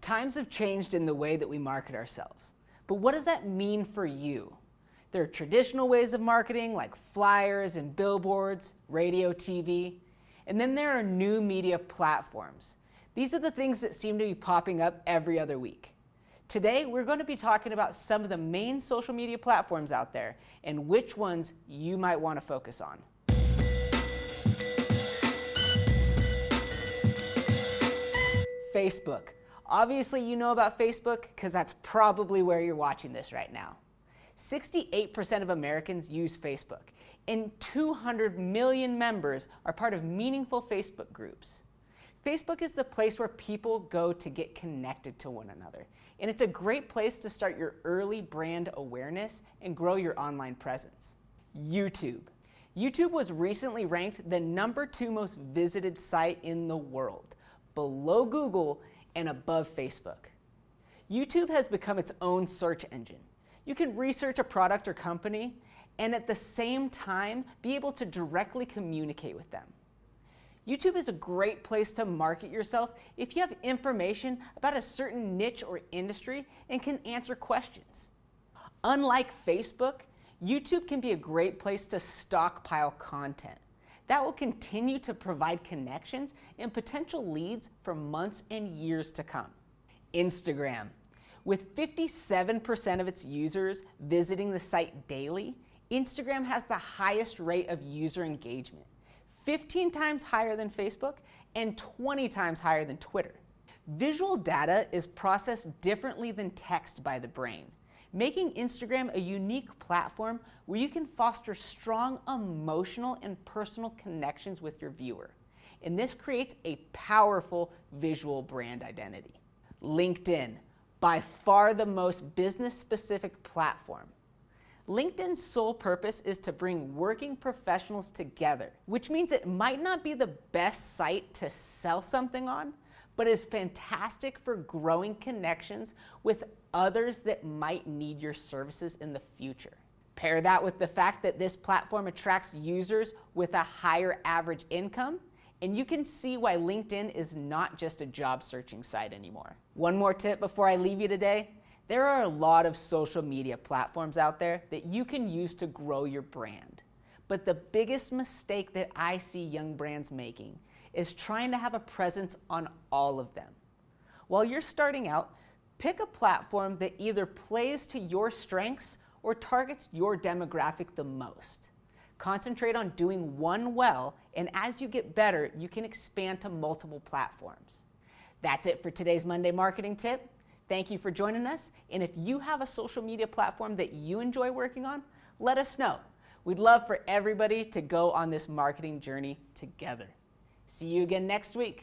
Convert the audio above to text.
Times have changed in the way that we market ourselves. But what does that mean for you? There are traditional ways of marketing like flyers and billboards, radio, TV, and then there are new media platforms. These are the things that seem to be popping up every other week. Today, we're going to be talking about some of the main social media platforms out there and which ones you might want to focus on. Facebook. Obviously, you know about Facebook because that's probably where you're watching this right now. 68% of Americans use Facebook, and 200 million members are part of meaningful Facebook groups. Facebook is the place where people go to get connected to one another, and it's a great place to start your early brand awareness and grow your online presence. YouTube. YouTube was recently ranked the #2 most visited site in the world, below Google and above Facebook. YouTube has become its own search engine. You can research a product or company and at the same time be able to directly communicate with them. YouTube is a great place to market yourself if you have information about a certain niche or industry and can answer questions. Unlike Facebook, YouTube can be a great place to stockpile content. That will continue to provide connections and potential leads for months and years to come. Instagram. With 57% of its users visiting the site daily, Instagram has the highest rate of user engagement, 15 times higher than Facebook and 20 times higher than Twitter. Visual data is processed differently than text by the brain, making Instagram a unique platform where you can foster strong emotional and personal connections with your viewer. And this creates a powerful visual brand identity. LinkedIn, by far the most business-specific platform. LinkedIn's sole purpose is to bring working professionals together, which means it might not be the best site to sell something on, but is fantastic for growing connections with others that might need your services in the future. Pair that with the fact that this platform attracts users with a higher average income, and you can see why LinkedIn is not just a job searching site anymore. One more tip before I leave you today. There are a lot of social media platforms out there that you can use to grow your brand. But the biggest mistake that I see young brands making is trying to have a presence on all of them. While you're starting out, pick a platform that either plays to your strengths or targets your demographic the most. Concentrate on doing one well, and as you get better, you can expand to multiple platforms. That's it for today's Monday Marketing Tip. Thank you for joining us, and if you have a social media platform that you enjoy working on, let us know. We'd love for everybody to go on this marketing journey together. See you again next week.